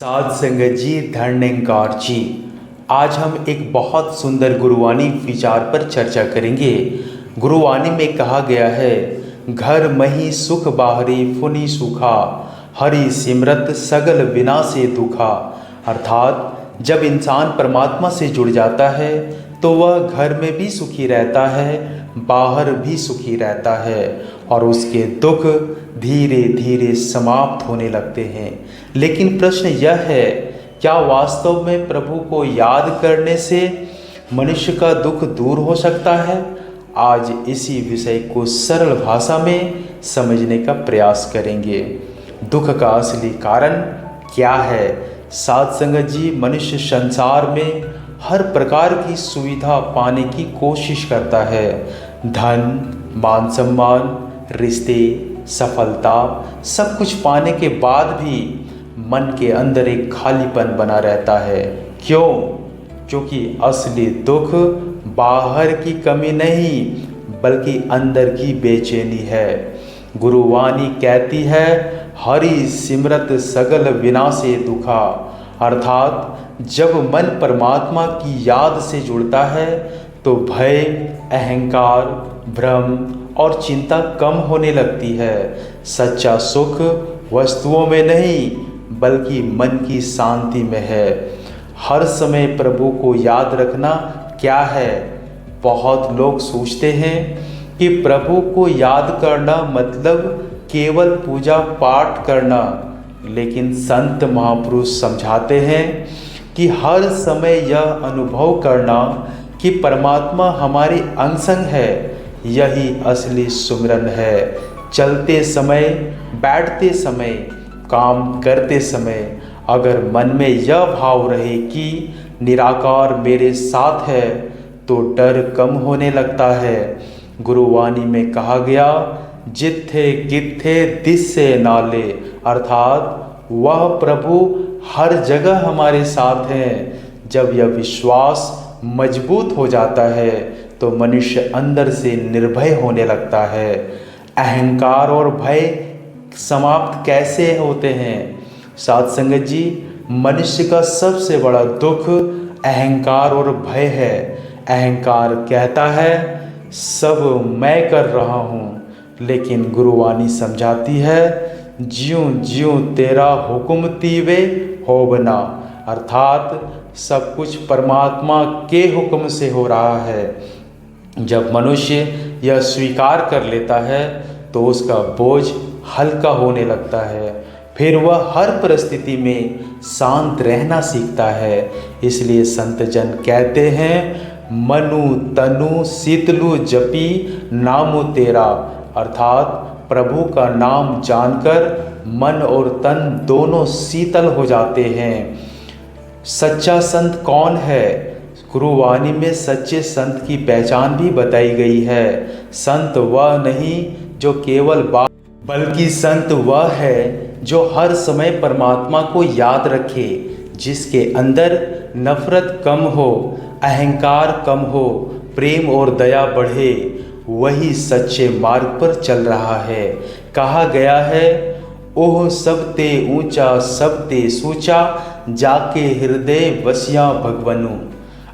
साध संगत जी, धन निरंकार जी। आज हम एक बहुत सुंदर गुरुवाणी विचार पर चर्चा करेंगे। गुरुवाणी में कहा गया है, घर मही सुख बाहरी फुनि सुखा, हरि सिमरत सगल विनाशे दुखा। अर्थात जब इंसान परमात्मा से जुड़ जाता है तो वह घर में भी सुखी रहता है, बाहर भी सुखी रहता है और उसके दुख धीरे धीरे समाप्त होने लगते हैं। लेकिन प्रश्न यह है, क्या वास्तव में प्रभु को याद करने से मनुष्य का दुख दूर हो सकता है? आज इसी विषय को सरल भाषा में समझने का प्रयास करेंगे। दुख का असली कारण क्या है? साध संगत जी, मनुष्य संसार में हर प्रकार की सुविधा पाने की कोशिश करता है। धन, मान सम्मान, रिश्ते, सफलता, सब कुछ पाने के बाद भी मन के अंदर एक खालीपन बना रहता है। क्यों? क्योंकि असली दुख बाहर की कमी नहीं बल्कि अंदर की बेचैनी है। गुरुवाणी कहती है, हरि सिमरत सगल विनाशे दुखा। अर्थात जब मन परमात्मा की याद से जुड़ता है तो भय, अहंकार, भ्रम और चिंता कम होने लगती है। सच्चा सुख वस्तुओं में नहीं बल्कि मन की शांति में है। हर समय प्रभु को याद रखना क्या है? बहुत लोग सोचते हैं कि प्रभु को याद करना मतलब केवल पूजा पाठ करना, लेकिन संत महापुरुष समझाते हैं कि हर समय यह अनुभव करना कि परमात्मा हमारे अंग संग है, यही असली सुमिरन है। चलते समय, बैठते समय, काम करते समय अगर मन में यह भाव रहे कि निराकार मेरे साथ है तो डर कम होने लगता है। गुरुवाणी में कहा गया, जिथे किथे दिसे नाले। अर्थात वह प्रभु हर जगह हमारे साथ हैं। जब यह विश्वास मजबूत हो जाता है तो मनुष्य अंदर से निर्भय होने लगता है। अहंकार और भय समाप्त कैसे होते हैं? साध संगत जी, मनुष्य का सबसे बड़ा दुख अहंकार और भय है। अहंकार कहता है सब मैं कर रहा हूँ, लेकिन गुरुवाणी समझाती है, ज्यों ज्यों तेरा हुक्म तीवे हो बना। अर्थात सब कुछ परमात्मा के हुक्म से हो रहा है। जब मनुष्य यह स्वीकार कर लेता है तो उसका बोझ हल्का होने लगता है। फिर वह हर परिस्थिति में शांत रहना सीखता है। इसलिए संत जन कहते हैं, मनु तनु शीतलु जपी नामो तेरा। अर्थात प्रभु का नाम जानकर मन और तन दोनों शीतल हो जाते हैं। सच्चा संत कौन है? गुरुवाणी में सच्चे संत की पहचान भी बताई गई है। संत वह नहीं जो केवल बात, बल्कि संत वह है जो हर समय परमात्मा को याद रखे, जिसके अंदर नफरत कम हो, अहंकार कम हो, प्रेम और दया बढ़े। वही सच्चे मार्ग पर चल रहा है। कहा गया है, ओह सब ते ऊंचा सब ते सूचा, जाके हृदय वसिया भगवनु।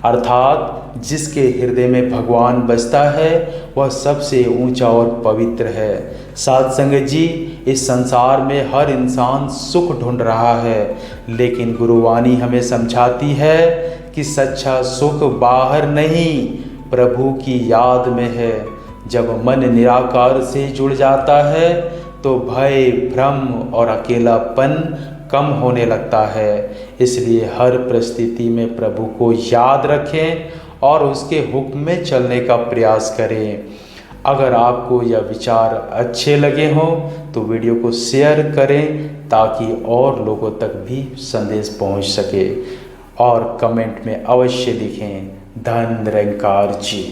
अर्थात जिसके हृदय में भगवान बसता है वह सबसे ऊंचा और पवित्र है। साध संगत जी, इस संसार में हर इंसान सुख ढूंढ रहा है, लेकिन गुरुवाणी हमें समझाती है कि सच्चा सुख बाहर नहीं प्रभु की याद में है। जब मन निराकार से जुड़ जाता है तो भय, भ्रम और अकेलापन कम होने लगता है। इसलिए हर परिस्थिति में प्रभु को याद रखें और उसके हुक्म में चलने का प्रयास करें। अगर आपको यह विचार अच्छे लगे हों तो वीडियो को शेयर करें ताकि और लोगों तक भी संदेश पहुंच सके, और कमेंट में अवश्य लिखें, धन निरंकार जी।